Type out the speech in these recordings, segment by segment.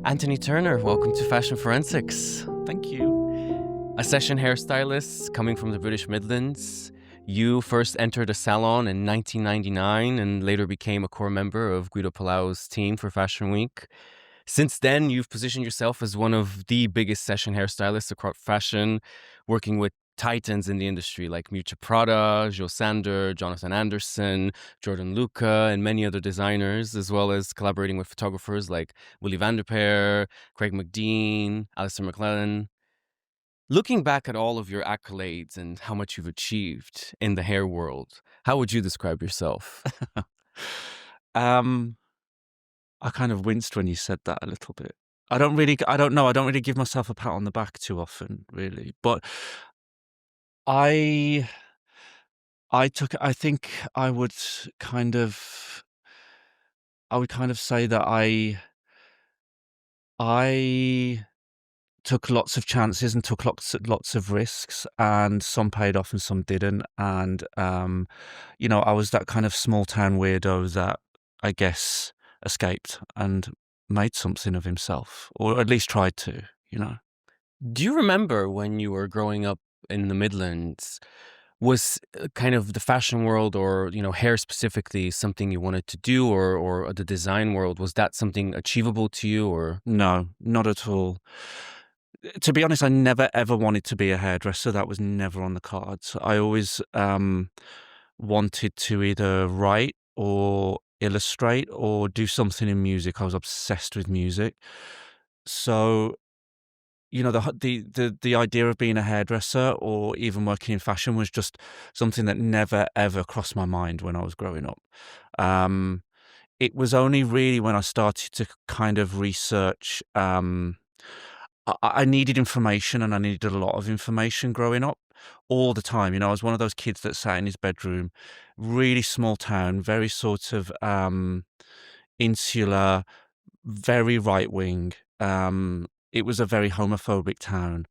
Anthony Turner, welcome to Fashion Forensics. Thank you. A session hairstylist coming from the British Midlands. You first entered a salon in 1999 and later became a core member of Guido Palau's team for Fashion Week. Since then, you've positioned yourself as one of the biggest session hairstylists across fashion, working with titans in the industry like Miuccia Prada, Jo Sander, Jonathan Anderson, Jordan Luca, and many other designers, as well as collaborating with photographers like Willy van der Peer, Craig McDean, Alistair McLellan. Looking back at all of your accolades and how much you've achieved in the hair world, how would you describe yourself? I kind of winced when you said that a little bit. I don't really give myself a pat on the back too often, really. But I think I would kind of say that I took lots of chances and took lots of risks, and some paid off and some didn't. And I was that kind of small town weirdo that I guess escaped and made something of himself, or at least tried to. Do you remember when you were growing up in the Midlands, was kind of the fashion world or, hair specifically something you wanted to do, or the design world, was that something achievable to you, or? No, not at all. To be honest, I never ever wanted to be a hairdresser. That was never on the cards. I always wanted to either write or illustrate or do something in music. I was obsessed with music. So, the idea of being a hairdresser or even working in fashion was just something that never ever crossed my mind when I was growing up. It was only really when I started to kind of research. I needed information, and I needed a lot of information growing up all the time. I was one of those kids that sat in his bedroom, really small town, very sort of insular, very right wing. It was a very homophobic town.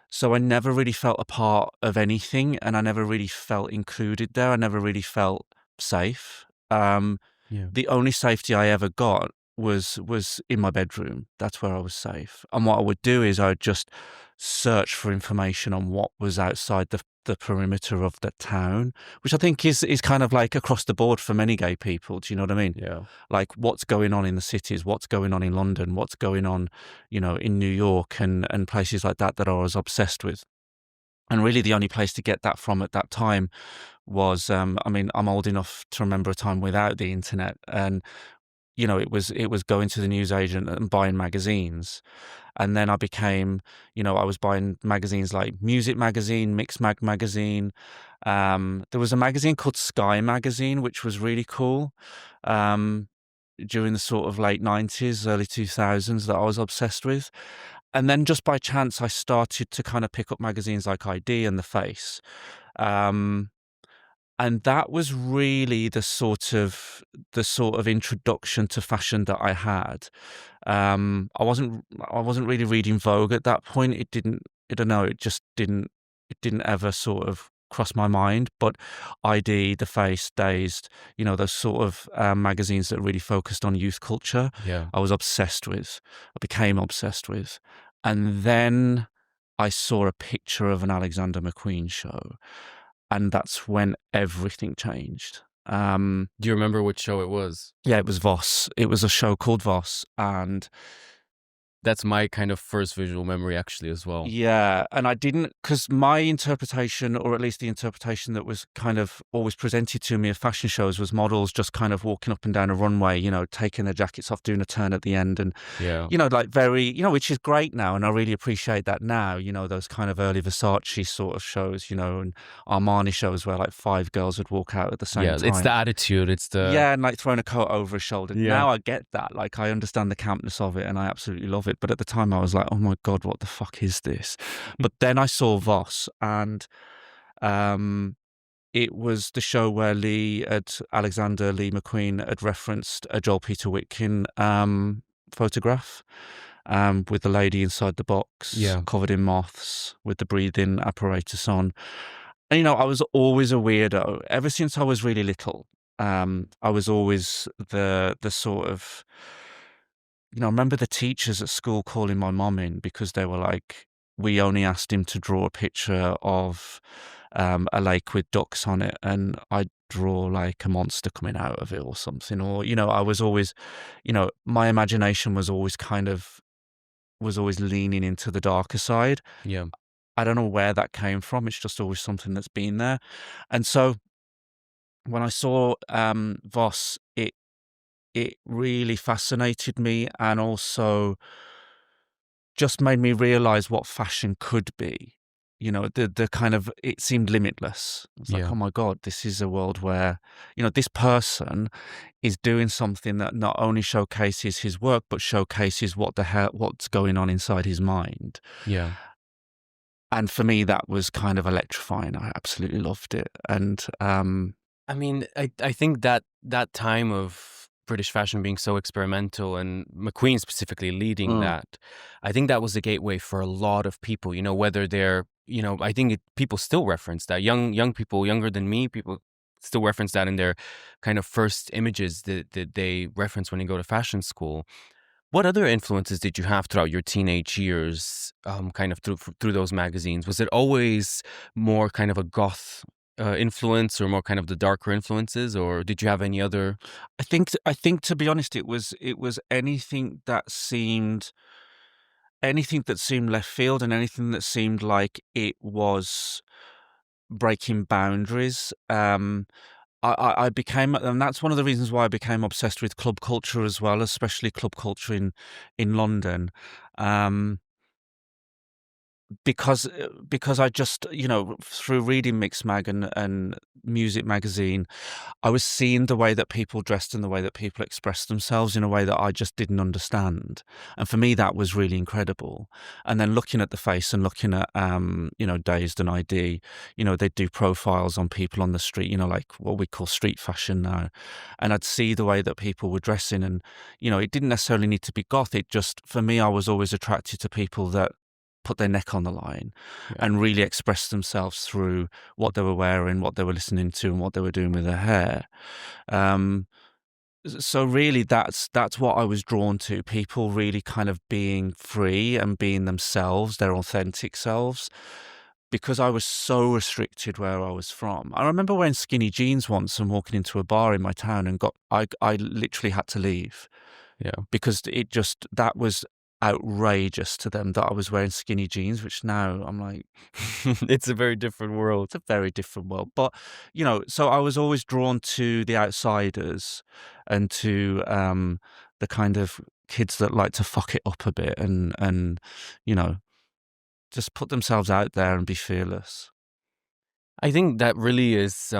So I never really felt a part of anything, and I never really felt included there. I never really felt safe. Yeah. The only safety I ever got was in my bedroom. That's where I was safe. And what I would do is I would just search for information on what was outside the perimeter of the town, which I think is kind of like across the board for many gay people. Do you know what I mean? Yeah. Like what's going on in the cities, what's going on in London, what's going on, in New York and places like that I was obsessed with. And really the only place to get that from at that time was, I'm old enough to remember a time without the internet, and it was going to the newsagent and buying magazines. And then I became, I was buying magazines like Music Magazine, Mix Magazine. There was a magazine called Sky Magazine, which was really cool. During the sort of late 90s, early 2000s, that I was obsessed with. And then just by chance, I started to kind of pick up magazines like ID and The Face. And that was really the sort of introduction to fashion that I had. I wasn't really reading Vogue at that point. It didn't. I don't know. It just didn't. It didn't ever sort of cross my mind. But ID, The Face, Dazed, those sort of magazines that really focused on youth culture. Yeah. I was obsessed with. I became obsessed with, and then I saw a picture of an Alexander McQueen show. And that's when everything changed. Do you remember which show it was? Yeah, it was Voss. It was a show called Voss. And That's my kind of first visual memory actually as well. yeah, and I didn't, because my interpretation, or at least the interpretation that was kind of always presented to me of fashion shows, was models just kind of walking up and down a runway, taking their jackets off, doing a turn at the end. And, Yeah. like very, which is great now. And I really appreciate that now, those kind of early Versace sort of shows, and Armani shows where like 5 girls would walk out at the same time. It's the attitude. It's the... Yeah, and like throwing a coat over his shoulder. Yeah. Now I get that. Like I understand the campness of it and I absolutely love it. But at the time I was like, oh my God, what the fuck is this? But then I saw Voss, and it was the show where Alexander Lee McQueen had referenced a Joel Peter Witkin photograph with the lady inside the box, Yeah. covered in moths, with the breathing apparatus on. And, I was always a weirdo ever since I was really little. I was always the sort of I remember the teachers at school calling my mum in because they were like, we only asked him to draw a picture of a lake with ducks on it, and I'd draw like a monster coming out of it or something. Or, I was always, my imagination was always leaning into the darker side. Yeah. I don't know where that came from. It's just always something that's been there. And so when I saw Voss, it really fascinated me, and also just made me realize what fashion could be. The kind of, it seemed limitless. It's like, Yeah. oh my God, this is a world where, this person is doing something that not only showcases his work, but showcases what's going on inside his mind. Yeah. And for me, that was kind of electrifying. I absolutely loved it. And I mean, I think that that time of British fashion being so experimental and McQueen specifically leading mm, that, I think that was the gateway for a lot of people, whether they're, I think people still reference that. Young people, younger than me, people still reference that in their kind of first images that they reference when they go to fashion school. What other influences did you have throughout your teenage years, kind of through those magazines? Was it always more kind of a goth influence, or more kind of the darker influences, or did you have any other? I think to be honest, it was anything that seemed left field, and anything that seemed like it was breaking boundaries. I became, and that's one of the reasons why I became obsessed with club culture as well, especially club culture in London. Um, because I just, through reading Mix Mag and Music Magazine, I was seeing the way that people dressed and the way that people expressed themselves in a way that I just didn't understand. And for me, that was really incredible. And then looking at the face and looking at, Dazed and ID, they do profiles on people on the street, like what we call street fashion now. And I'd see the way that people were dressing, and, it didn't necessarily need to be goth. It just, for me, I was always attracted to people that put their neck on the line Yeah. and really express themselves through what they were wearing, what they were listening to, and what they were doing with their hair. Um, so really, that's what I was drawn to. People really kind of being free and being themselves, their authentic selves. Because I was so restricted where I was from. I remember wearing skinny jeans once and walking into a bar in my town, and I literally had to leave Yeah. because that was outrageous to them that I was wearing skinny jeans, which now I'm like, It's a very different world. it's a very different world. But, so I was always drawn to the outsiders and to the kind of kids that like to fuck it up a bit and you know, just put themselves out there and be fearless. I think that really is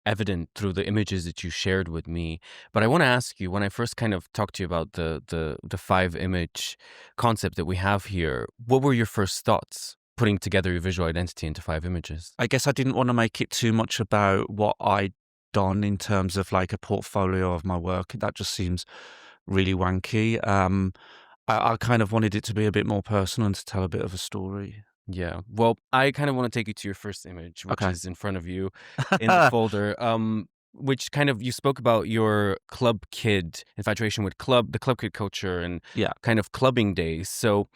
evident through the images that you shared with me. But I want to ask you, when I first kind of talked to you about the 5 image concept that we have here, what were your first thoughts putting together your visual identity into 5 images? I guess I didn't want to make it too much about what I'd done in terms of like a portfolio of my work. That just seems really wanky. I kind of wanted it to be a bit more personal and to tell a bit of a story. Yeah. Well, I kind of want to take you to your first image, which Okay. is in front of you in the folder. Which kind of, you spoke about your club kid infatuation with the club kid culture and Yeah. kind of clubbing days. So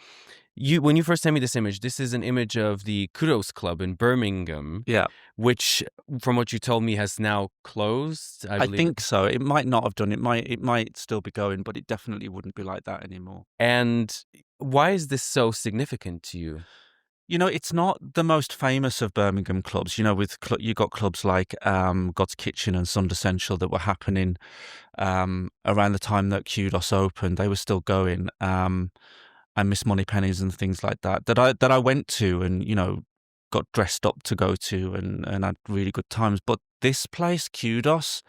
when you first sent me this image, this is an image of the Kudos Club in Birmingham, Yeah. which, from what you told me, has now closed, I I believe. think so. It might not have done. It might still be going, but it definitely wouldn't be like that anymore. And why is this so significant to you? It's not the most famous of Birmingham clubs. You got clubs like God's Kitchen and Sunday Central that were happening around the time that Kudos opened. They were still going, and Miss Moneypenny's and things like that I went to, and got dressed up to go to, and had really good times. But this place, Kudos,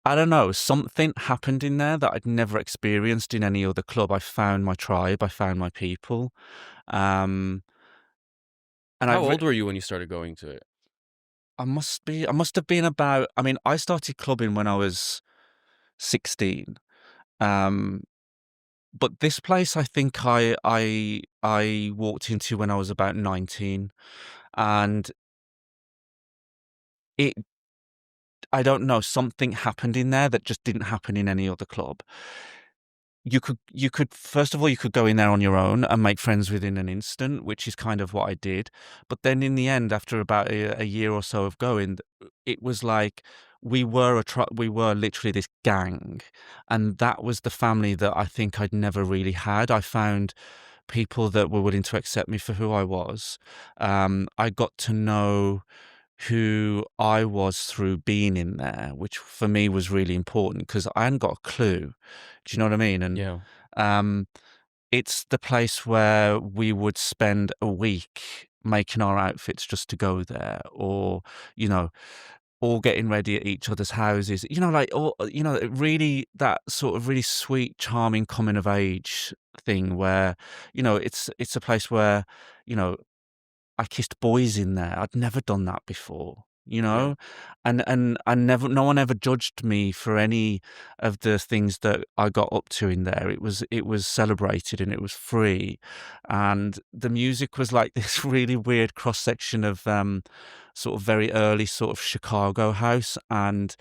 I don't know, something happened in there that I'd never experienced in any other club. I found my tribe. I found my people. Um, and How I've old were you when you started going to it? I must have been about, I mean, I started clubbing when I was 16. Um, but this place, I think I walked into when I was about 19, and it I don't know, something happened in there that just didn't happen in any other club. you could first of all, you could go in there on your own and make friends within an instant, which is kind of what I did. But then in the end, after about a year or so of going, it was like we were literally this gang, and that was the family that I think I'd never really had. I found people that were willing to accept me for who I was. I got to know who I was through being in there, which for me was really important because I hadn't got a clue. Do you know what I mean? And Yeah. um, it's the place where we would spend a week making our outfits just to go there, or you know, all getting ready at each other's houses. You know, like all really that sort of really sweet, charming coming of age thing where it's a place where you know I kissed boys in there. I'd never done that before, Yeah. and I never, no one ever judged me for any of the things that I got up to in there. It was celebrated and it was free, and the music was like this really weird cross section of sort of very early sort of Chicago house and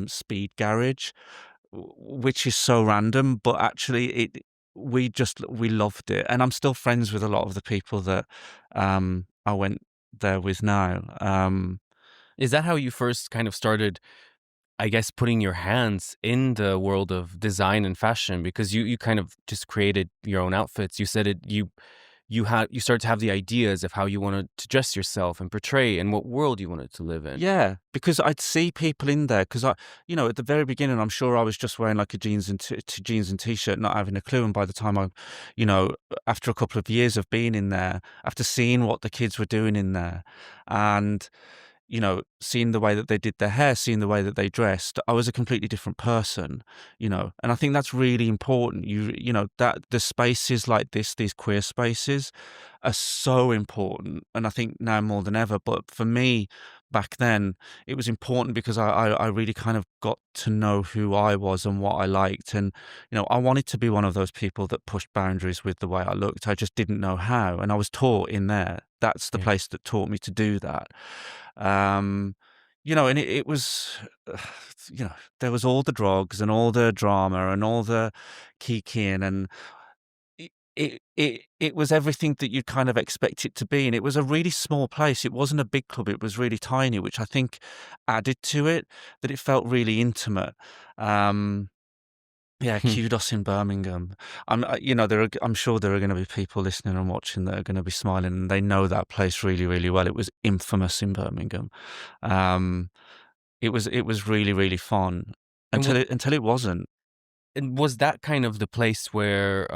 speed garage, which is so random, but actually we loved it, and I'm still friends with a lot of the people that I went there with now. Is that how you first kind of started, I guess, putting your hands in the world of design and fashion? Because you kind of just created your own outfits. You said you started to have the ideas of how you wanted to dress yourself and portray and what world you wanted to live in. Yeah, because I'd see people in there because at the very beginning, I'm sure I was just wearing like a jeans and t-shirt, not having a clue. And by the time you know, after a couple of years of being in there, after seeing what the kids were doing in there, and seeing the way that they did their hair, seeing the way that they dressed, I was a completely different person, and I think that's really important. That the spaces like this, these queer spaces are so important. And I think now more than ever, but for me back then, it was important because I really kind of got to know who I was and what I liked. And, I wanted to be one of those people that pushed boundaries with the way I looked. I just didn't know how. And I was taught in there. That's the Yeah. place that taught me to do that. Um, and it was, there was all the drugs and all the drama and all the kikiing, and it was everything that you'd kind of expect it to be. And it was a really small place. It wasn't a big club. It was really tiny, which I think added to it, that it felt really intimate. Yeah, kudos in Birmingham. I'm sure there are going to be people listening and watching that are going to be smiling, and they know that place really, really well. It was infamous in Birmingham. Um, it was really, really fun And until it wasn't. And was that kind of the place where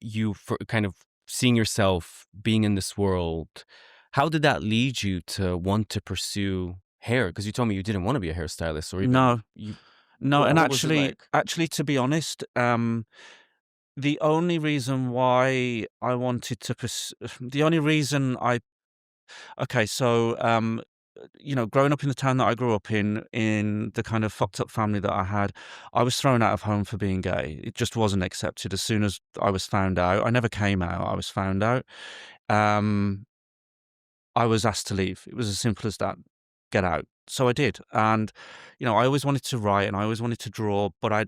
you kind of seeing yourself being in this world? How did that lead you to want to pursue hair? Because you told me you didn't want to be a hairstylist, or even No, you. no, and What was it like? actually, to be honest, the only reason why I wanted to the only reason I okay, so growing up in the town that I grew up in the kind of fucked up family that I had, I was thrown out of home for being gay. It just wasn't accepted. As soon as I was found out, I never came out. I was found out. Um, I was asked to leave. It was as simple as that. Get out. So I did, and I always wanted to write and I always wanted to draw, but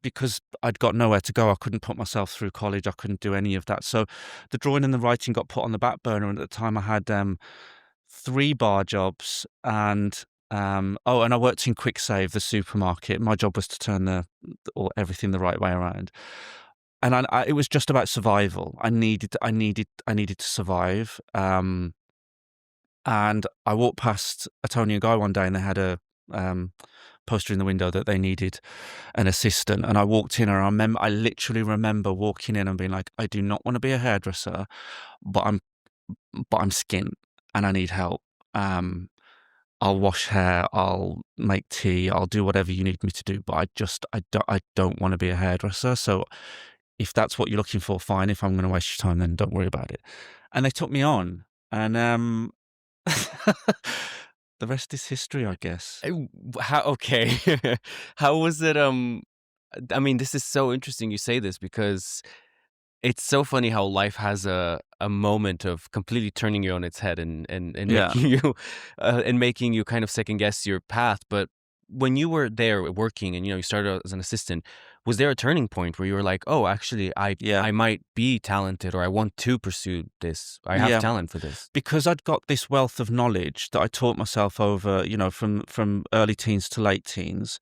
because I'd got nowhere to go, I couldn't put myself through college. I couldn't do any of that. So the drawing and the writing got put on the back burner. And at the time, I had 3 bar jobs, and and I worked in Quick Save, the supermarket. My job was to turn or everything the right way around, and it was just about survival. I needed to survive. And I walked past a Tony and Guy one day, and they had a poster in the window that they needed an assistant. And I walked in, and I literally remember walking in and being like, I do not want to be a hairdresser, but I'm skint and I need help. I'll wash hair, I'll make tea, I'll do whatever you need me to do, but I don't want to be a hairdresser. So if that's what you're looking for, fine. If I'm going to waste your time, then don't worry about it. And they took me on, and the rest is history, I guess. How okay? How was it? I mean, this is so interesting. You say this because it's so funny how life has a moment of completely turning you on its head and Yeah. making you and making you kind of second guess your path. But when you were there working and, you started out as an assistant, was there a turning point where you were like, "Oh, actually, I Yeah. I might be talented, or I want to pursue this. I have Yeah. talent for this." Because I'd got this wealth of knowledge that I taught myself over, from early teens to late teens,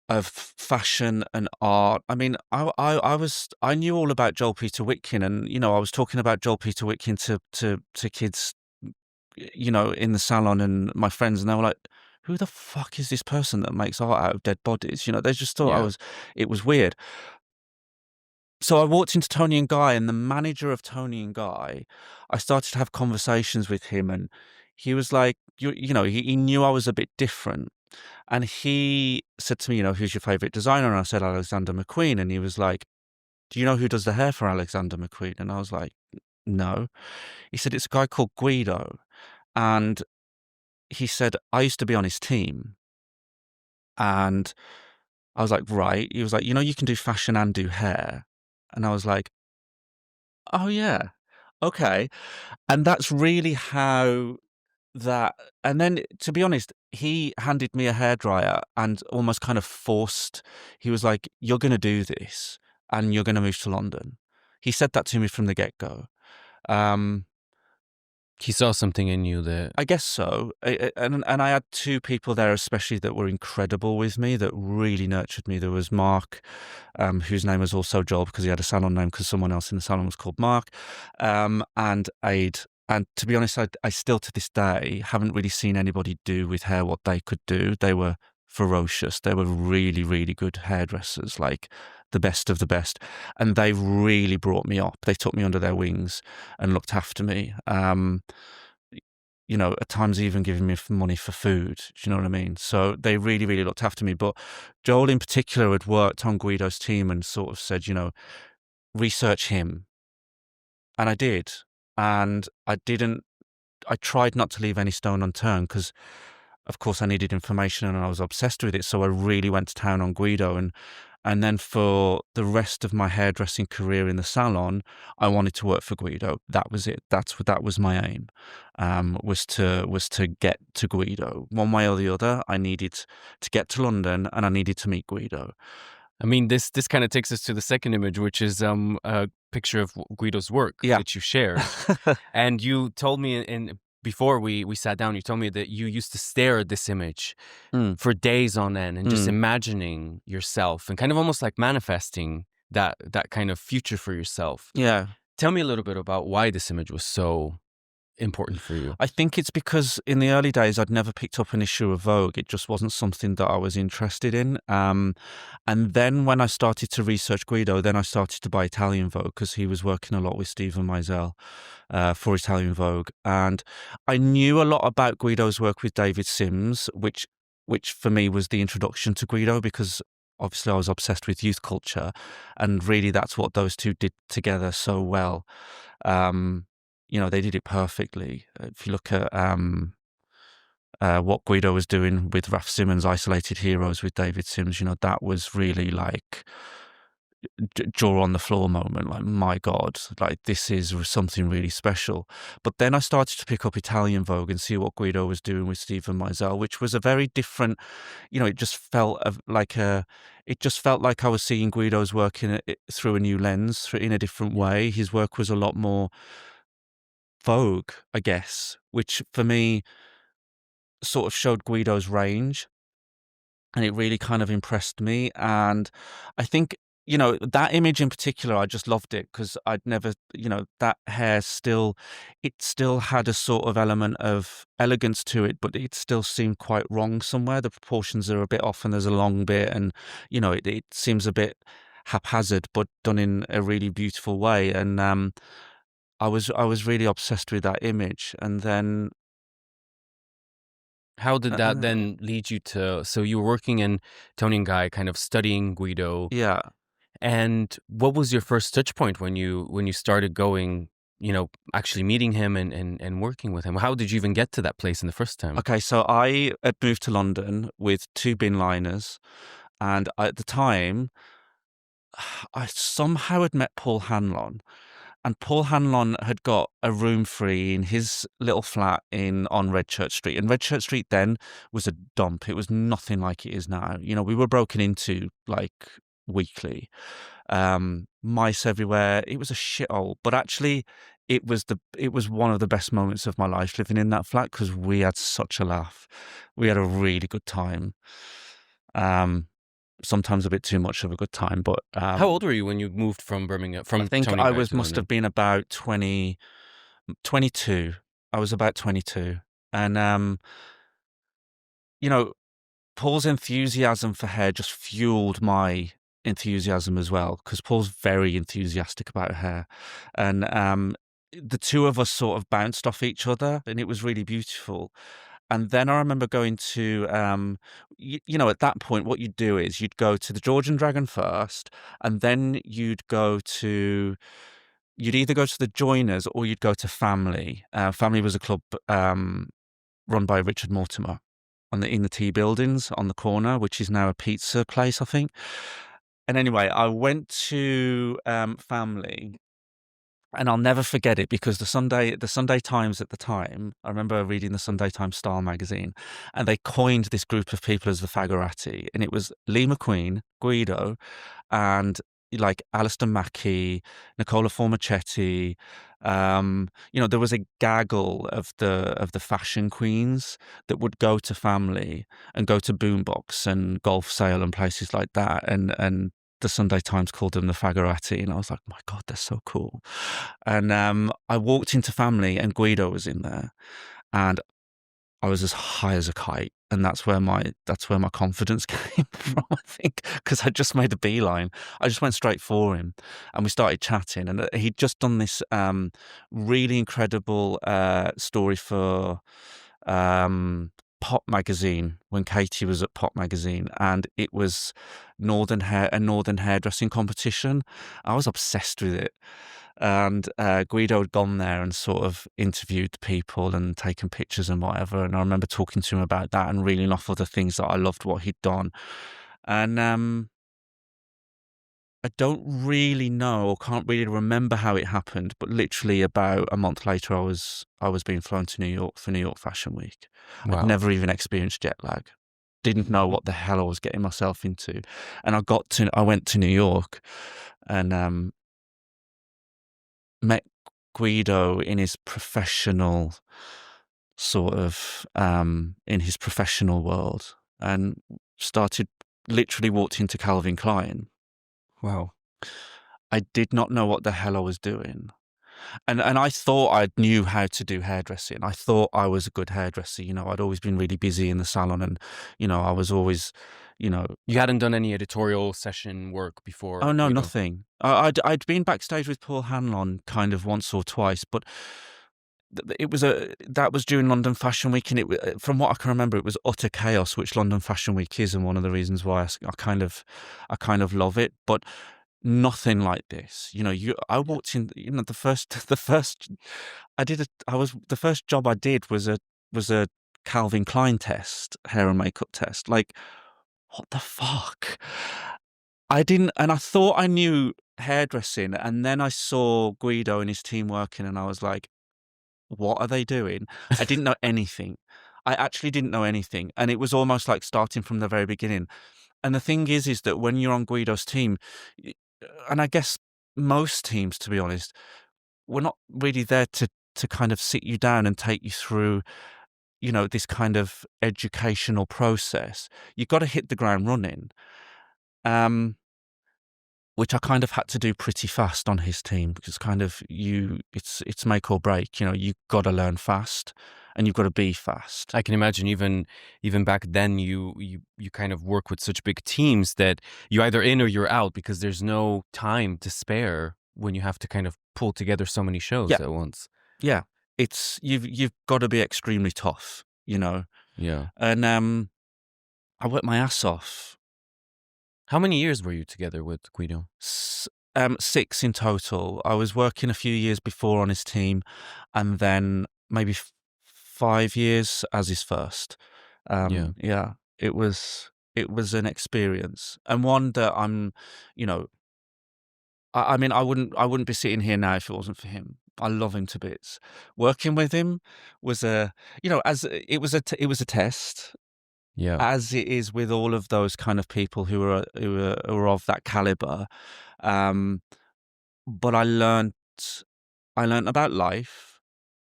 of fashion and art. I mean, I knew all about Joel Peter Witkin, and I was talking about Joel Peter Witkin to kids, in the salon, and my friends, and they were like, "Who the fuck is this person that makes art out of dead bodies?" They just thought Yeah. it was weird. So I walked into Tony and Guy, and the manager of Tony and Guy, I started to have conversations with him, and he was like, he knew I was a bit different. And he said to me, "Who's your favorite designer?" And I said, "Alexander McQueen." And he was like, "Do you know who does the hair for Alexander McQueen?" And I was like, "No." He said, "It's a guy called Guido." And he said, "I used to be on his team." And I was like, "Right." He was like, "You can do fashion and do hair." And I was like, "Oh, yeah. Okay." And that's really how that, and then, to be honest, he handed me a hairdryer and almost kind of forced, he was like, "You're gonna do this, and you're gonna move to London." He said that to me from the get-go. Um, He saw something in you that I guess so. And I had two people there especially that were incredible with me, that really nurtured me. There was Mark, whose name was also Joel because he had a salon name because someone else in the salon was called Mark, and Aid. And to be honest, I still to this day haven't really seen anybody do with hair what they could do. They were ferocious. They were really, really good hairdressers, like the best of the best. And they really brought me up. They took me under their wings and looked after me. At times even giving me money for food. Do you know what I mean? So they really, really looked after me. But Joel in particular had worked on Guido's team and sort of said, research him. And I did. And I tried not to leave any stone unturned because, of course, I needed information and I was obsessed with it. So I really went to town on Guido. And then for the rest of my hairdressing career in the salon, I wanted to work for Guido. That was it. That was my aim, was to get to Guido. One way or the other, I needed to get to London and I needed to meet Guido. I mean, this kind of takes us to the second image, which is a picture of Guido's work Yeah. that you shared. And you told me before we sat down, you told me that you used to stare at this image for days on end and just imagining yourself and kind of almost like manifesting that kind of future for yourself. Yeah. Tell me a little bit about why this image was so important for you. I think it's because in the early days, I'd never picked up an issue of Vogue. It just wasn't something that I was interested in. And then when I started to research Guido, then I started to buy Italian Vogue because he was working a lot with Stephen Meisel for Italian Vogue. And I knew a lot about Guido's work with David Sims, which for me was the introduction to Guido because obviously I was obsessed with youth culture. And really that's what those two did together so well. They did it perfectly. If you look at what Guido was doing with Raf Simons' Isolated Heroes with David Sims, that was really like jaw on the floor moment. Like, my God, like this is something really special. But then I started to pick up Italian Vogue and see what Guido was doing with Stephen Meisel, which was a very different, it just felt like I was seeing Guido's work through a new lens, in a different way. His work was a lot more Vogue, I guess, which for me sort of showed Guido's range, and it really kind of impressed me. And I think, that image in particular, I just loved it because I'd never, that hair it still had a sort of element of elegance to it, but it still seemed quite wrong somewhere. The proportions are a bit off and there's a long bit and, it seems a bit haphazard, but done in a really beautiful way. And, I was really obsessed with that image, and then How did that then lead you to, so you were working in Tony and Guy, kind of studying Guido. yeah. And what was your first touch point when you started going, actually meeting him and working with him? How did you even get to that place in the first time? Okay, so I had moved to London with two bin liners, and at the time, I somehow had met Paul Hanlon, And Paul Hanlon had got a room free in his little flat on Red Church Street. And Red Church Street then was a dump. It was nothing like it is now. You know, we were broken into like weekly. Mice everywhere. It was a shithole. But actually, it was one of the best moments of my life living in that flat because we had such a laugh. We had a really good time. Sometimes a bit too much of a good time, but How old were you when you moved from Birmingham, I from think Tony I back was to must have London? been about 22. I was about 22. And you know, Paul's enthusiasm for hair just fueled my enthusiasm as well, because Paul's very enthusiastic about hair. And the two of us sort of bounced off each other, and it was really beautiful. And then I remember going to, at that point, what you'd do is you'd go to the Georgian Dragon first, and then you'd either go to the Joiners or you'd go to Family. Family was a club run by Richard Mortimer in the Tea Buildings on the corner, which is now a pizza place, I think. And anyway, I went to Family, and I'll never forget it because the Sunday Times at the time, I remember reading the Sunday Times Style magazine, and they coined this group of people as the Fagorati, and it was Lee McQueen, Guido, and like Alistair Mackey, Nicola Formichetti. There was a gaggle of the fashion queens that would go to Family and go to Boombox and Golf Sale and places like that, and the Sunday Times called them the Fagorati, and I was like, my God, they're so cool. And I walked into Family, and Guido was in there, and I was as high as a kite, and that's where my confidence came from, I think, because I just made a beeline. I just went straight for him, and we started chatting. And he'd just done this really incredible story for Pop magazine when Katie was at Pop magazine, and it was a northern hairdressing competition. I was obsessed with it. And Guido had gone there and sort of interviewed people and taken pictures and whatever. And I remember talking to him about that and reeling off other things that I loved what he'd done. And I don't really know or can't really remember how it happened, but literally about a month later, I was being flown to New York for New York Fashion Week. I'd Wow. never even experienced jet lag. Didn't know what the hell I was getting myself into. And I went to New York and met Guido in his professional in his professional world, and literally walked into Calvin Klein. Wow. I did not know what the hell I was doing. And I thought I knew how to do hairdressing. I thought I was a good hairdresser. I'd always been really busy in the salon, and I was always, you know, You hadn't done any editorial session work before oh no, Guido? nothing. I'd been backstage with Paul Hanlon kind of once or twice, but that was during London Fashion Week, and from what I can remember, it was utter chaos, which London Fashion Week is, and one of the reasons why I kind of love it. But nothing like this. I walked in. The first job I did was a Calvin Klein test, hair and makeup test. Like, what the fuck? I didn't, and I thought I knew hairdressing, and then I saw Guido and his team working, and I was like, what are they doing? I didn't know anything. I actually didn't know anything, and it was almost like starting from the very beginning. And the thing is that when you're on Guido's team, and I guess most teams, to be honest, we're not really there to kind of sit you down and take you through, this kind of educational process. You've got to hit the ground running. Which I kind of had to do pretty fast on his team, because it's make or break. You've got to learn fast, and you've got to be fast. I can imagine even back then you kind of work with such big teams that you're either in or you're out, because there's no time to spare when you have to kind of pull together so many shows Yeah, at once. yeah. You've got to be extremely tough, Yeah. And I worked my ass off. How many years were you together with Guido? 6 in total. I was working a few years before on his team, and then maybe 5 years as his first. Yeah. Yeah, it was an experience, and one that I'm, you know, I mean, I wouldn't be sitting here now if it wasn't for him. I love him to bits. Working with him was as it was a test, Yeah. as it is with all of those kind of people who are of that caliber. Um, but I learned about life.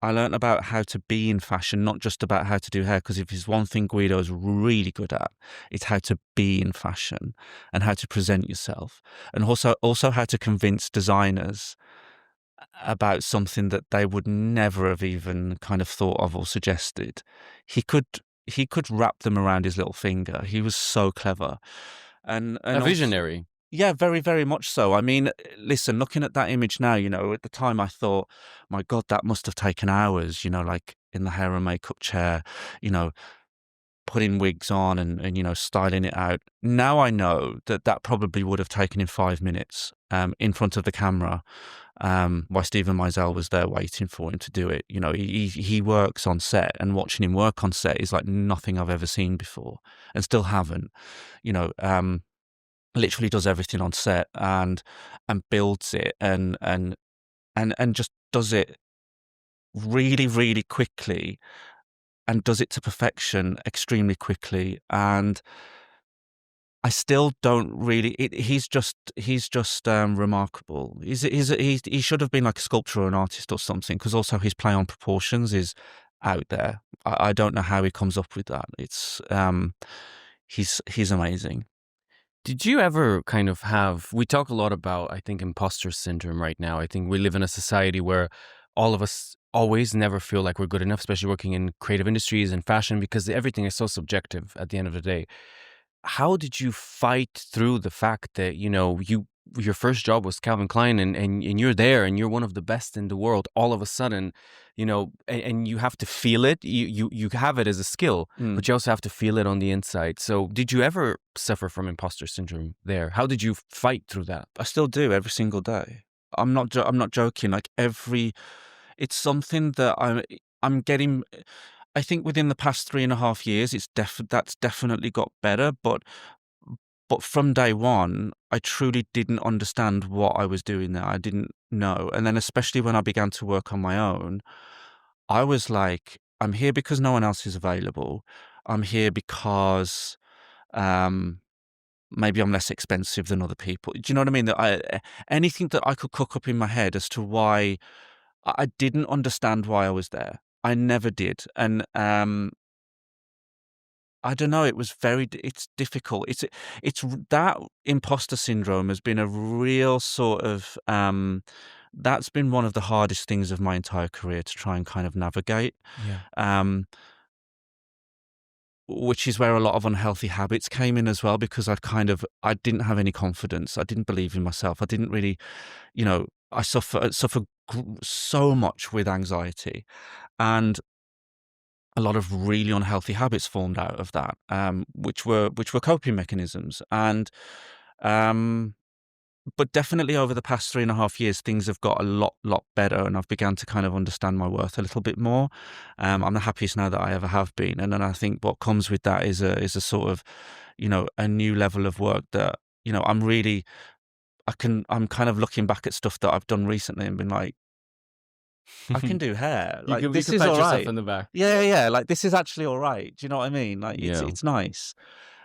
I learned about how to be in fashion, not just about how to do hair. Because if there's one thing Guido's really good at, it's how to be in fashion and how to present yourself, and also how to convince designers about something that they would never have even kind of thought of or suggested. He could he could wrap them around his little finger. He was so clever, A and also, visionary. yeah, very, very much so. I mean, listen, looking at that image now, at the time I thought, my God, that must have taken hours, like in the hair and makeup chair, you know, putting wigs on and styling it out. Now I know that that probably would have taken him 5 minutes in front of the camera, while Stephen Meisel was there waiting for him to do it. He works on set, and watching him work on set is like nothing I've ever seen before, and still haven't. You know, literally does everything on set and builds it and just does it really, really quickly, and does it to perfection extremely quickly. And I still don't really. He's just remarkable. He should have been like a sculptor or an artist or something. Because also his play on proportions is out there. I don't know how he comes up with that. He's amazing. Did you ever kind of we talk a lot about, I think, imposter syndrome right now. I think we live in a society where all of us always never feel like we're good enough, especially working in creative industries and fashion, because everything is so subjective at the end of the day. How did you fight through the fact that, your first job was Calvin Klein, and you're there and you're one of the best in the world all of a sudden, and you have to feel it. You have it as a skill, Mm. but you also have to feel it on the inside. So did you ever suffer from imposter syndrome there? How did you fight through that? I still do every single day. I'm not joking. Like it's something that I'm getting. I think within the past 3.5 years, that's definitely got better. But from day one, I truly didn't understand what I was doing there. I didn't know. And then especially when I began to work on my own, I was like, I'm here because no one else is available. I'm here because um, maybe I'm less expensive than other people. Do you know what I mean? Anything that I could cook up in my head as to why I didn't understand why I was there. I never did. And I don't know. It was it's difficult. That imposter syndrome has been a real sort of, that's been one of the hardest things of my entire career to try and kind of navigate. Yeah. Um, which is where a lot of unhealthy habits came in as well, because I didn't have any confidence. I didn't believe in myself. I didn't really, I suffer so much with anxiety, and a lot of really unhealthy habits formed out of that, which were coping mechanisms. And um, but definitely over the past 3.5 years, things have got a lot better, and I've begun to kind of understand my worth a little bit more. I'm the happiest now that I ever have been, and then I think what comes with that is a sort of, a new level of work that, I'm kind of looking back at stuff that I've done recently and been like, I can do hair. You Like, could you this could is pat all yourself right. in the back. Yeah, yeah, yeah. Like, this is actually all right. Do you know what I mean? Like, it's Yeah. it's nice.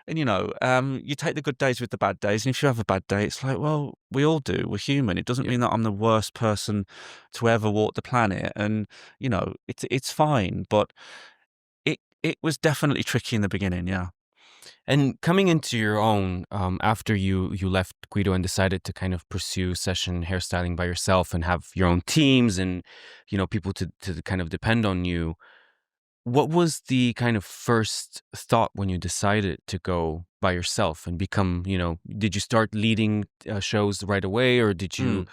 And you take the good days with the bad days. And if you have a bad day, it's like, well, we all do. We're human. It doesn't Yeah. mean that I'm the worst person to ever walk the planet. And it's fine. But it was definitely tricky in the beginning. Yeah. And coming into your own, after you left Guido and decided to kind of pursue session hairstyling by yourself and have your own teams and, people to kind of depend on you, what was the kind of first thought when you decided to go by yourself and become, did you start leading shows right away, or did you Mm.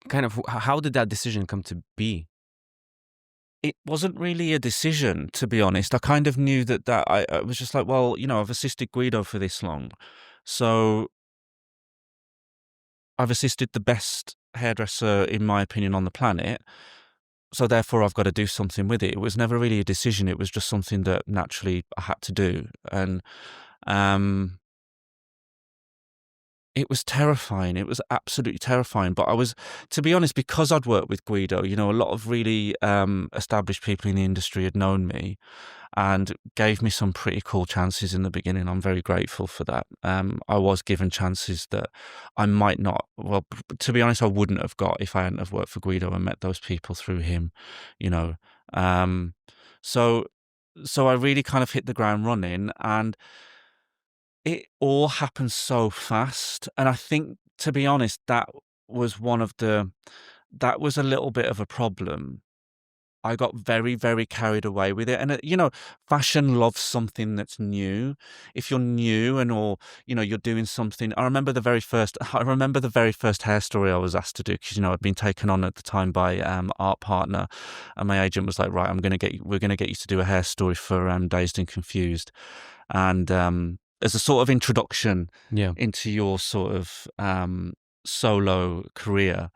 kind of, how did that decision come to be? It wasn't really a decision, to be honest. I kind of knew that I was just like, well, I've assisted Guido for this long, so I've assisted the best hairdresser, in my opinion, on the planet. So therefore, I've got to do something with it. It was never really a decision. It was just something that naturally I had to do. And um, It was terrifying. It was absolutely terrifying. But I was, to be honest, because I'd worked with Guido, you know, a lot of really established people in the industry had known me and gave me some pretty cool chances in the beginning. I'm very grateful for that. I was given chances that I might not, well, to be honest, I wouldn't have got if I hadn't have worked for Guido and met those people through him, you know. Um, so, so I really kind of hit the ground running, and it all happened so fast. And I think, to be honest, was one of the, that was a little bit of a problem. I got very, very carried away with it. And, you know, fashion loves something that's new. If you're new and, or, you know, you're doing something. I remember the very first hair story I was asked to do, because, you know, I'd been taken on at the time by art partner, and my agent was like, right, we're going to get you to do a hair story for Dazed and Confused. And as a sort of introduction Yeah. into your sort of solo career.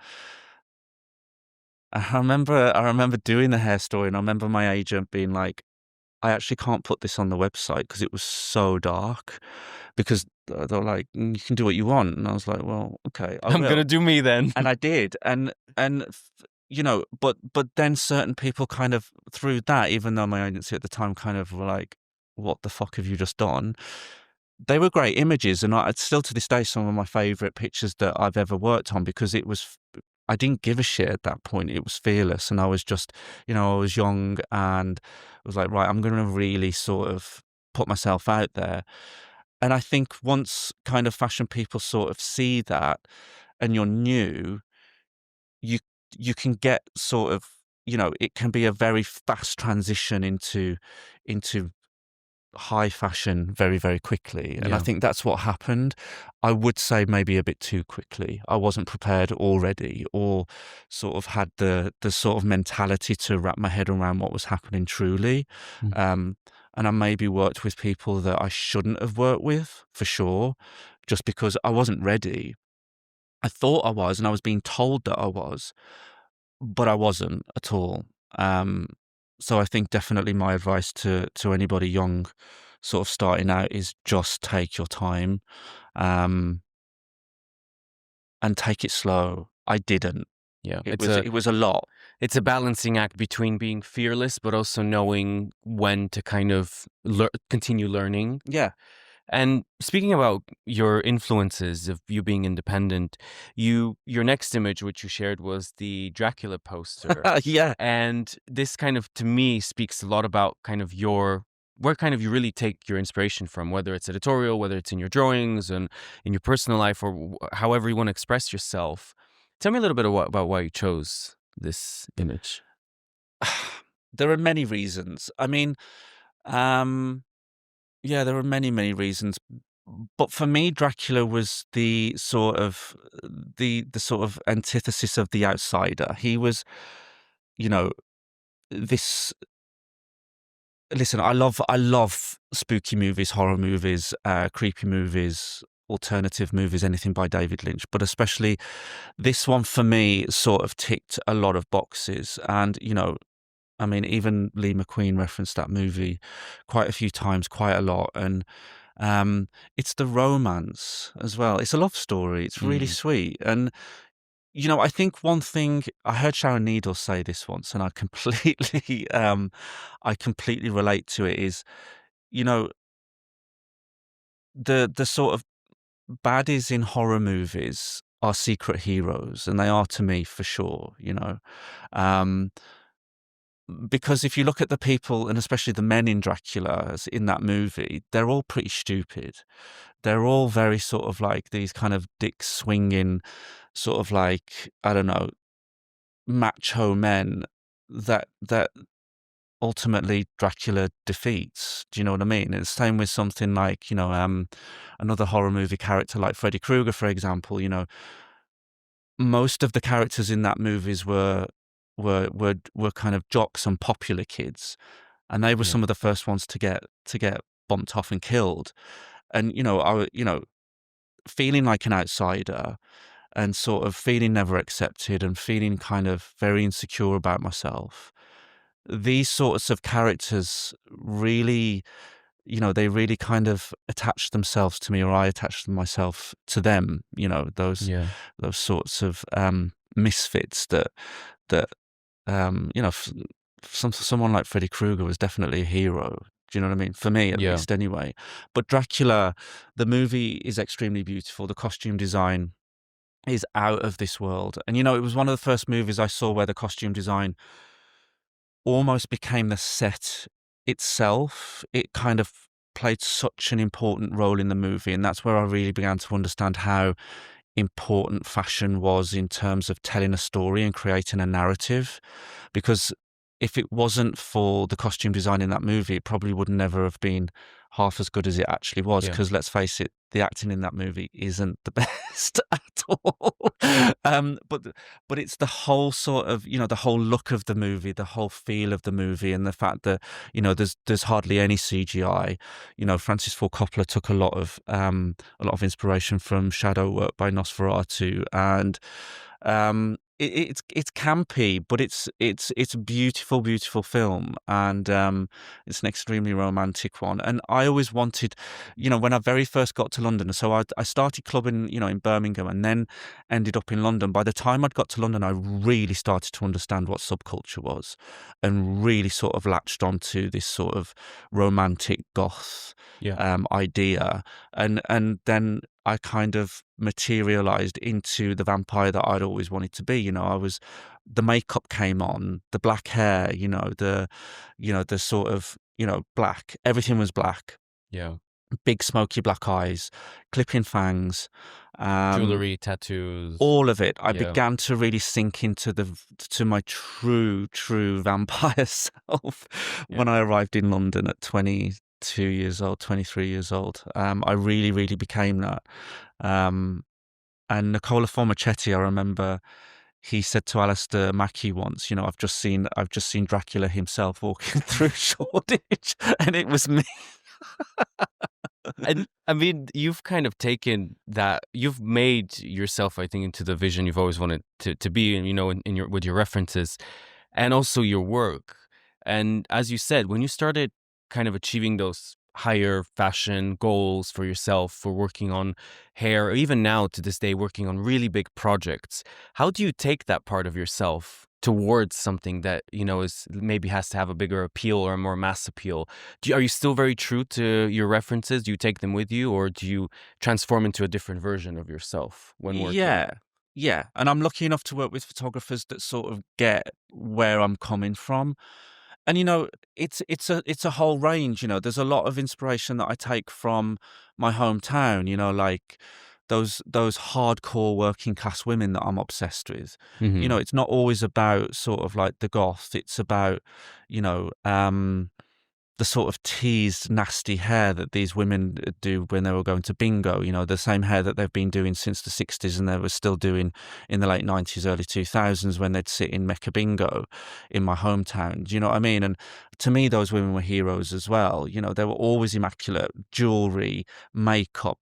I remember doing the hair story, and I remember my agent being like, "I actually can't put this on the website because it was so dark." Because they're like, "You can do what you want," and I was like, "Well, okay, I I'm will," gonna do me then. and I did, you know, but then certain people kind of through that, even though my agency at the time kind of were like, "What the fuck have you just done?" They were great images, and it's still to this day some of my favorite pictures that I've ever worked on, because I didn't give a shit at that point. It was fearless, and I was just, you know, I was young and was like, right, I'm going to really sort of put myself out there. And I think once kind of fashion people sort of see that, and you're new, you you can get sort of, you know, it can be a very fast transition into high fashion very, very quickly. And I Yeah. think that's what happened. I would say maybe a bit too quickly. I wasn't prepared already, or sort of had the sort of mentality to wrap my head around what was happening truly. Mm. Um, and I maybe worked with people that I shouldn't have worked with, for sure, just because I wasn't ready. I thought I was, and I was being told that I was, but I wasn't at all. Um, so I think definitely my advice to anybody young, sort of starting out, is just take your time, um, and take it slow. I didn't. Yeah. It was a lot. It's a balancing act between being fearless, but also knowing when to kind of continue learning. Yeah. And speaking about your influences of you being independent, your next image which you shared was the Dracula poster. Yeah. And this kind of, to me, speaks a lot about kind of where kind of you really take your inspiration from, whether it's editorial, whether it's in your drawings and in your personal life, or however you want to express yourself. Tell me a little bit about why you chose this image. There are many reasons. I mean, um, yeah, there are many, many reasons. But for me, Dracula was the sort of antithesis of the outsider. He was, you know, this listen, I love spooky movies, horror movies, creepy movies, alternative movies, anything by David Lynch, but especially this one for me sort of ticked a lot of boxes. And, you know, I mean, even Lee McQueen referenced that movie quite a few times, quite a lot. And it's the romance as well. It's a love story. It's really Mm. sweet. And, you know, I think one thing I heard Sharon Needles say this once, and I completely relate to it. Is, you know, the sort of baddies in horror movies are secret heroes, and they are to me for sure. You know, um, because if you look at the people, and especially the men in Dracula in that movie, they're all pretty stupid. They're all very sort of like these kind of dick swinging, sort of like, I don't know, macho men that ultimately Dracula defeats. Do you know what I mean? It's the same with something like, you know, another horror movie character like Freddy Krueger, for example. You know, most of the characters in that movies were kind of jocks and popular kids, and they were Yeah. some of the first ones to get bumped off and killed. And, you know, feeling like an outsider, and sort of feeling never accepted, and feeling kind of very insecure about myself. These sorts of characters really they really kind of attached themselves to me, or I attached myself to them. Yeah. Those sorts of misfits that someone like Freddy Krueger was definitely a hero. Do you know what I mean? For me, at Yeah. least, anyway. But Dracula, the movie is extremely beautiful. The costume design is out of this world, and it was one of the first movies I saw where the costume design almost became the set itself. It kind of played such an important role in the movie, and that's where I really began to understand how important fashion was in terms of telling a story and creating a narrative. Because if it wasn't for the costume design in that movie, it probably would never have been half as good as it actually was. Yeah. Because let's face it, the acting in that movie isn't the best at all. But it's the whole sort of the whole look of the movie, the whole feel of the movie, and the fact that there's hardly any CGI. Francis Ford Coppola took a lot of inspiration from shadow work by Nosferatu, and it's campy, but it's a beautiful, beautiful film, and it's an extremely romantic one. And I always wanted, when I very first got to London, so I started clubbing, in Birmingham, and then ended up in London. By the time I'd got to London, I really started to understand what subculture was, and really sort of latched onto this sort of romantic goth Yeah. idea, and then I kind of materialized into the vampire that I'd always wanted to be. The makeup came on, the black hair, the sort of, black, everything was black, Yeah. big smoky black eyes, clipping fangs, um, Jewelry, tattoos. all of it. I Yeah. began to really sink into to my true vampire self Yeah. when I arrived in London at 22 years old, 23 years old. I really, really became that. Um, and Nicola Formichetti, I remember he said to Alistair Mackey once, I've just seen Dracula himself walking through Shoreditch, and it was me. And I mean, you've kind of taken that, you've made yourself, I think, into the vision you've always wanted to be, and in your with your references and also your work. And as you said, when you started kind of achieving those higher fashion goals for yourself, for working on hair, or even now to this day, working on really big projects, how do you take that part of yourself towards something that, is maybe has to have a bigger appeal or a more mass appeal? Are you still very true to your references? Do you take them with you, or do you transform into a different version of yourself when working? Yeah, yeah. And I'm lucky enough to work with photographers that sort of get where I'm coming from. And it's a whole range. There's a lot of inspiration that I take from my hometown. Like those hardcore working class women that I'm obsessed with. Hmm. It's not always about sort of like the goth. It's about you know the sort of teased, nasty hair that these women do when they were going to bingo. The same hair that they've been doing since the 60s, and they were still doing in the late 90s, early 2000s, when they'd sit in Mecca Bingo in my hometown. Do you know what I mean? And to me, those women were heroes as well. They were always immaculate, jewelry, makeup,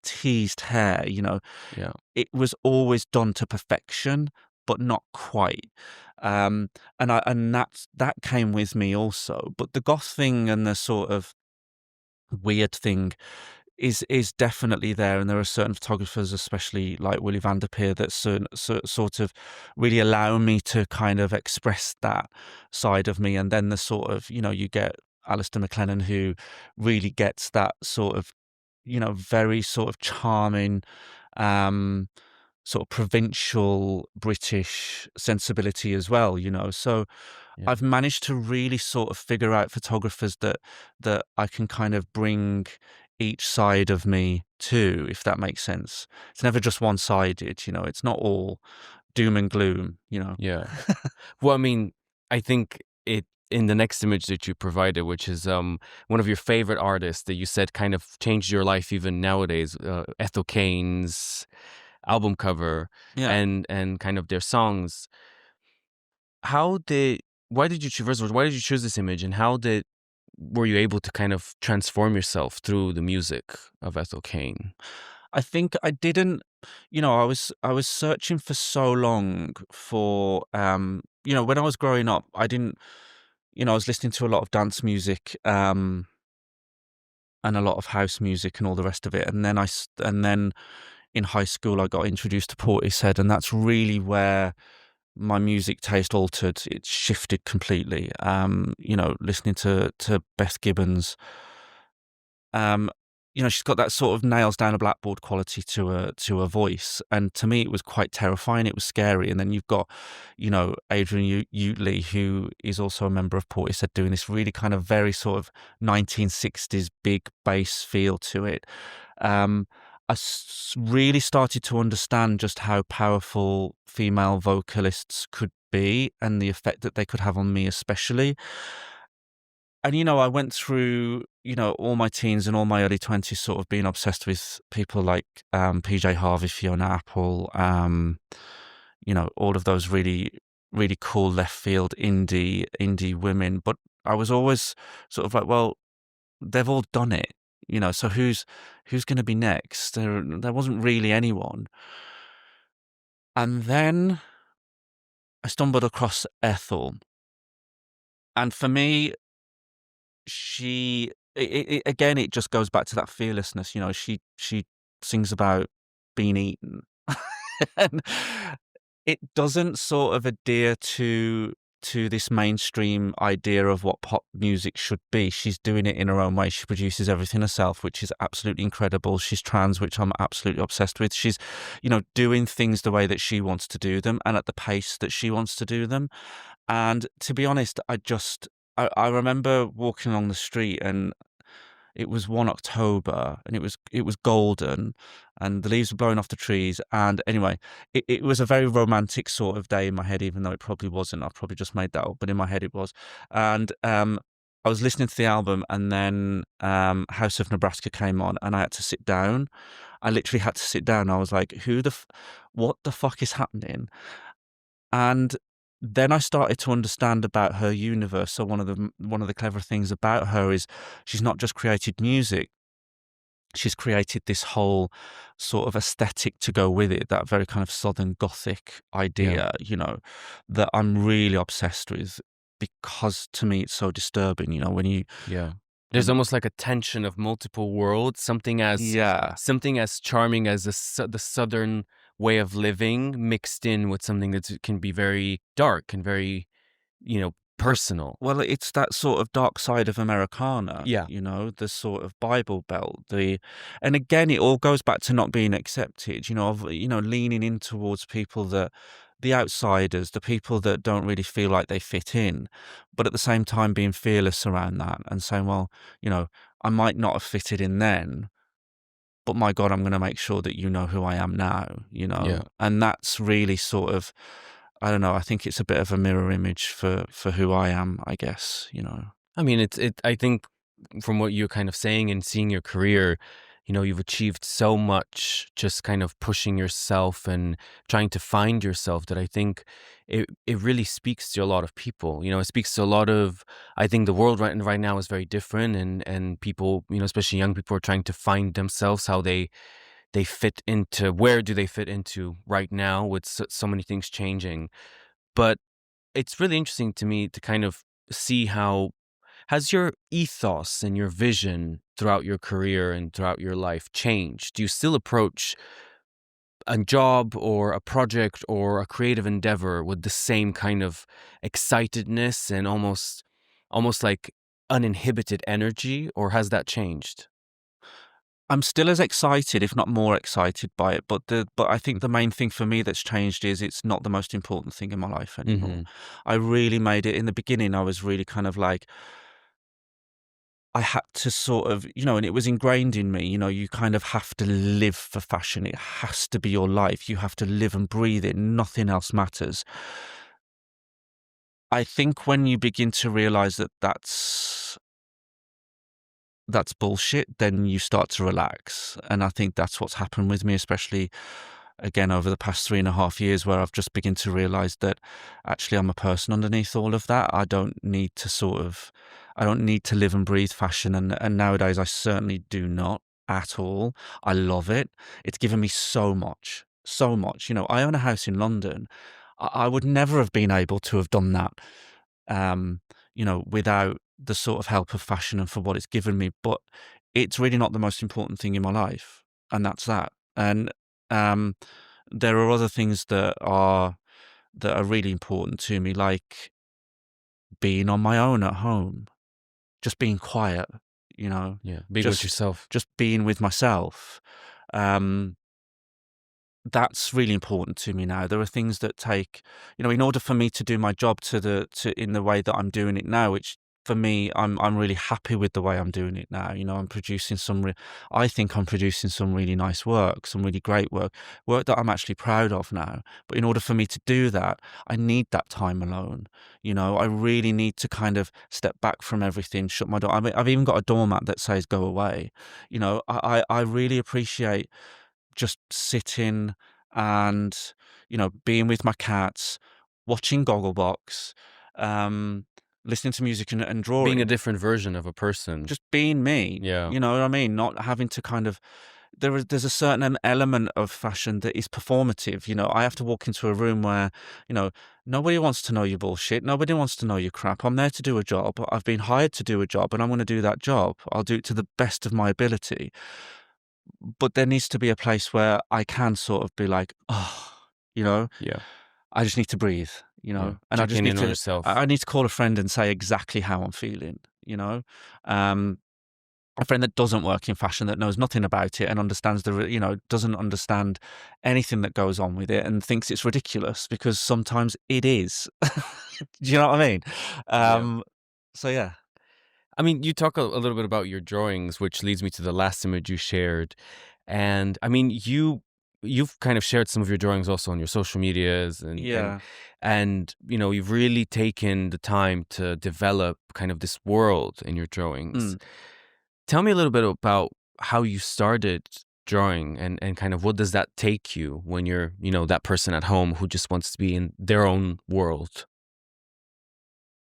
teased hair. Yeah. It was always done to perfection, but not quite. Um, and that came with me also. But the goth thing and the sort of weird thing is definitely there, and there are certain photographers, especially like Willie van der Peer, that sort of really allow me to kind of express that side of me. And then the sort of you get Alistair McLennan, who really gets that sort of very sort of charming, um, sort of provincial British sensibility as well. So Yeah. I've managed to really sort of figure out photographers that I can kind of bring each side of me to, if that makes sense. It's never just one-sided. It's not all doom and gloom. Yeah. Well, I mean, I think it in the next image that you provided, which is one of your favorite artists that you said kind of changed your life even nowadays, Ethel Cain's album cover Yeah. and kind of their songs. How did why did you choose first of all, why did you choose this image, and how did were you able to kind of transform yourself through the music of Ethel Cain? I think I didn't, I was searching for so long for, when I was growing up, I didn't, I was listening to a lot of dance music, and a lot of house music and all the rest of it. And then in high school, I got introduced to Portishead, and that's really where my music taste altered. It shifted completely. Listening to Beth Gibbons. Um, she's got that sort of nails down a blackboard quality to her voice, and to me, it was quite terrifying. It was scary. And then you've got, Adrian Utley, who is also a member of Portishead, doing this really kind of very sort of 1960s big bass feel to it. Really started to understand just how powerful female vocalists could be and the effect that they could have on me, especially. And, I went through, all my teens and all my early 20s sort of being obsessed with people like PJ Harvey, Fiona Apple, all of those really, really cool left field indie women. But I was always sort of like, well, they've all done it, so who's going to be next? There wasn't really anyone. And then I stumbled across Ethel. And for me, again, it just goes back to that fearlessness. She sings about being eaten, and it doesn't sort of adhere to this mainstream idea of what pop music should be. She's doing it in her own way. She produces everything herself, which is absolutely incredible. She's trans, which I'm absolutely obsessed with. She's, doing things the way that she wants to do them and at the pace that she wants to do them. And to be honest, I remember walking along the street, and it was 1 October, and it was golden, and the leaves were blowing off the trees. And anyway, it was a very romantic sort of day in my head, even though it probably wasn't. I probably just made that up, but in my head it was. And I was listening to the album, and then House of Nebraska came on, and I had to sit down. I literally had to sit down. I was like, what the fuck is happening? And then I started to understand about her universe. So one of the clever things about her is she's not just created music, she's created this whole sort of aesthetic to go with it, that very kind of Southern Gothic Yeah. idea, that I'm really obsessed with, because to me it's so disturbing, when you Yeah. There's almost like a tension of multiple worlds, something as yeah. charming as the southern way of living mixed in with something that can be very dark and very, Well, personal. well, it's that sort of dark side of Americana, Yeah. the sort of Bible Belt, and again, it all goes back to not being accepted, leaning in towards people the outsiders, the people that don't really feel like they fit in, but at the same time being fearless around that and saying, well, I might not have fitted in then, but my God, I'm going to make sure that you know who I am now, Yeah. and that's really sort of, I don't know, I think it's a bit of a mirror image for who I am, I guess. I mean, I think from what you're kind of saying and seeing your career, you've achieved so much just kind of pushing yourself and trying to find yourself, that I think it really speaks to a lot of people. It speaks to a lot of, I think the world right now is very different, and people, especially young people, are trying to find themselves, how they fit into, where do they fit into right now with so many things changing. But it's really interesting to me to kind of see how has your ethos and your vision throughout your career and throughout your life changed? Do you still approach a job or a project or a creative endeavor with the same kind of excitedness and almost like uninhibited energy, or has that changed? I'm still as excited, if not more excited by it, but I think the main thing for me that's changed is it's not the most important thing in my life anymore. Mhm. I really made it in the beginning. I was really kind of like, I had to sort of, and it was ingrained in me, you kind of have to live for fashion. It has to be your life. You have to live and breathe it. Nothing else matters. I think when you begin to realize that that's bullshit, then you start to relax. And I think that's what's happened with me, especially again over the past 3.5 years, where I've just begun to realize that actually I'm a person underneath all of that. I don't need to live and breathe fashion. And nowadays I certainly do not at all. I love it. It's given me so much, so much. I own a house in London. I would never have been able to have done that, without the sort of help of fashion and for what it's given me. But it's really not the most important thing in my life, and that's that. And um, there are other things that are really important to me, like being on my own at home, just being quiet, you know, Yeah, being with just yourself. just being with myself. Um, that's really important to me now. There are things that take, in order for me to do my job to in the way that I'm doing it now, which for me, I'm really happy with the way I'm doing it now. I'm producing I think I'm producing some really nice work, some really great work that I'm actually proud of now. But in order for me to do that, I need that time alone. I really need to kind of step back from everything, shut my door. I mean, I've even got a doormat that says "Go away." I really appreciate just sitting and, being with my cats, watching Gogglebox, um, listening to music and Being a drawing. different version of a person. Just being me, Yeah. you know what I mean? Not having to kind of there's a certain element of fashion that is performative. I have to walk into a room where, nobody wants to know your bullshit. Nobody wants to know your crap. I'm there to do a job. I've been hired to do a job, and I'm going to do that job. I'll do it to the best of my ability. But there needs to be a place where I can sort of be like, "Oh," you know, Yeah. "I just need to breathe," Yeah. and I just Checking need in on to yourself. I need to call a friend and say exactly how I'm feeling. Um, a friend that doesn't work in fashion, that knows nothing about it and understands doesn't understand anything that goes on with it and thinks it's ridiculous because sometimes it is. Do you know what I mean? Yeah. So yeah. I mean, you talk a little bit about your drawings, which leads me to the last image you shared. And I mean, you've kind of shared some of your drawings also on your social medias, Yeah. and you've really taken the time to develop kind of this world in your drawings. Mm. Tell me a little bit about how you started drawing, and kind of what does that take you when you're, that person at home who just wants to be in their own world.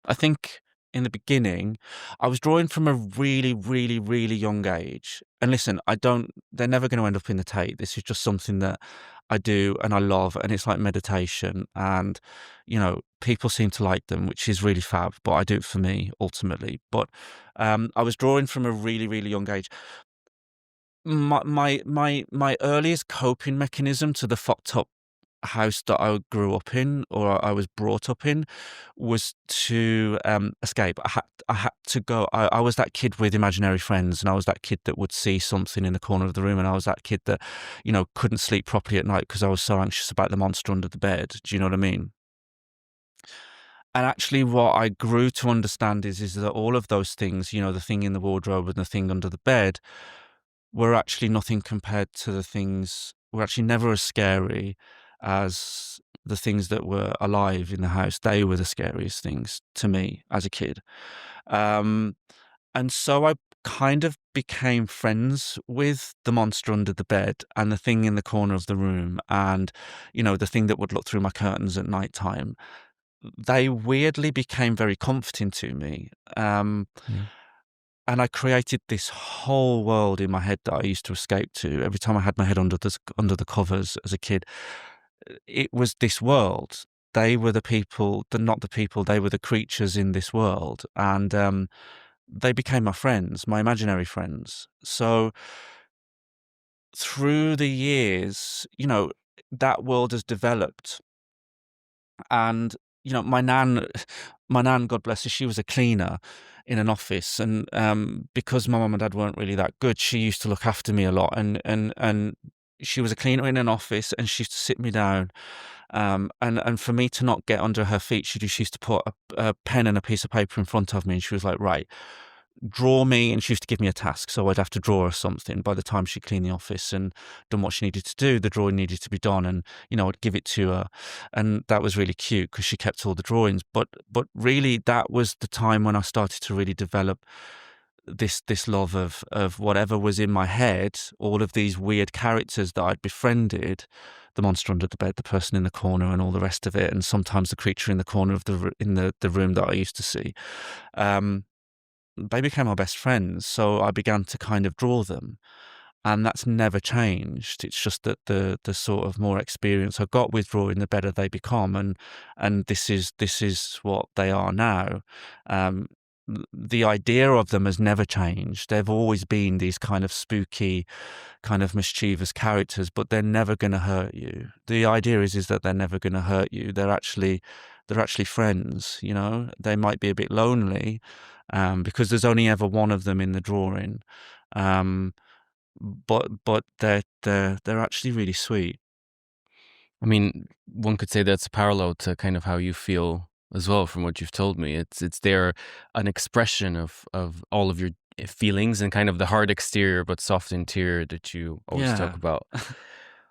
I think in the beginning, I was drawing from a really, really, really young age. And listen, they're never going to end up in the Tate. This is just something that I do and I love. And it's like meditation. And, people seem to like them, which is really fab. But I do it for me ultimately. But I was drawing from a really, really young age. My earliest coping mechanism to the fucked up house that I grew up in, or I was brought up in, was to escape. I had to go. I was that kid with imaginary friends, and I was that kid that would see something in the corner of the room, and I was that kid that couldn't sleep properly at night because I was so anxious about the monster under the bed. Do you know what I mean? And actually, what I grew to understand is that all of those things, the thing in the wardrobe and the thing under the bed, were actually nothing compared to the things, were actually never as scary as the things that were alive in the house. They were the scariest things to me as a kid. Um, and so I kind of became friends with the monster under the bed and the thing in the corner of the room and, the thing that would look through my curtains at night time. They weirdly became very comforting to me. Yeah. And I created this whole world in my head that I used to escape to. Every time I had my head under the covers as a kid, it was this world. They were the people, not the people. They were the creatures in this world, and they became my friends, my imaginary friends. So through the years, that world has developed, and my nan, God bless her, she was a cleaner in an office, and because my mum and dad weren't really that good, she used to look after me a lot, and she was a cleaner in an office, and she used to sit me down, and for me to not get under her feet, she used to put a pen and a piece of paper in front of me, and she was like, right, draw me, and she used to give me a task, so I'd have to draw her something. By the time she cleaned the office and done what she needed to do, the drawing needed to be done, and I'd give it to her, and that was really cute because she kept all the drawings. But really, that was the time when I started to really develop this love of whatever was in my head, all of these weird characters that I'd befriended, the monster under the bed, the person in the corner, and all the rest of it, and sometimes the creature in the corner of the room that I used to see. Um, they became my best friends, so I began to kind of draw them, and that's never changed. It's just that the sort of more experience I got with drawing, the better they become, and this is what they are now. the idea of them has never changed. They've always been these kind of spooky, kind of mischievous characters, but they're never going to hurt you. The idea is that they're never going to hurt you. They're actually friends. You know, they might be a bit lonely, because there's only ever one of them in the drawing, um, but they're actually really sweet. I mean, one could say that's a parallel to kind of how you feel as well from what you've told me. It's there an expression of all of your feelings and kind of the hard exterior but soft interior that you always talk Yeah. about.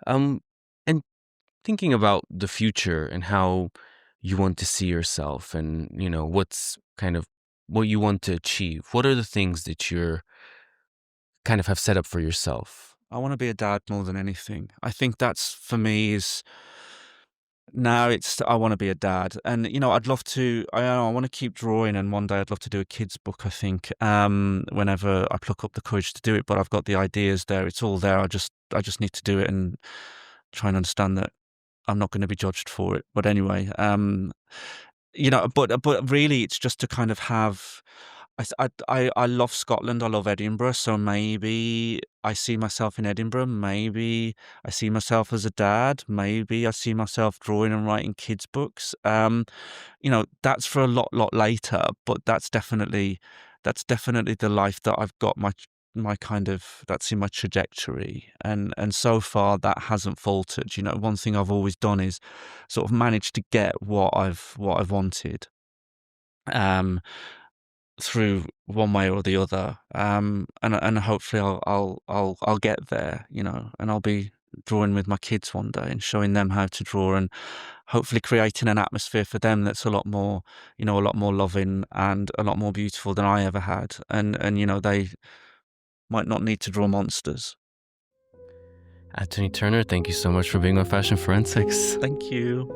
Um, and thinking about the future and how you want to see yourself and, you know, what's kind of what you want to achieve. What are the things that you're kind of have set up for yourself? I want to be a dad more than anything. I think that's for me is now it's I want to be a dad, and you know I'd love to. I want to keep drawing, and one day I'd love to do a kids book. I think whenever I pluck up the courage to do it, but I've got the ideas there. It's all there. I just need to do it and try and understand that I'm not going to be judged for it. But anyway, you know, but really, it's just to kind of have. I love Scotland. I love Edinburgh. So maybe I see myself in Edinburgh. Maybe I see myself as a dad. Maybe I see myself drawing and writing kids' books. You know, that's for a lot later. But that's definitely the life that I've got. My kind of that's in my trajectory, and so far that hasn't faltered. You know, one thing I've always done is sort of managed to get what I've wanted. Um, through one way or the other, and hopefully I'll get there, you know, and I'll be drawing with my kids one day and showing them how to draw, and hopefully creating an atmosphere for them that's a lot more, you know, a lot more loving and a lot more beautiful than I ever had, and you know they might not need to draw monsters. Anthony Turner, thank you so much for being on Fashion Forensics. Thank you.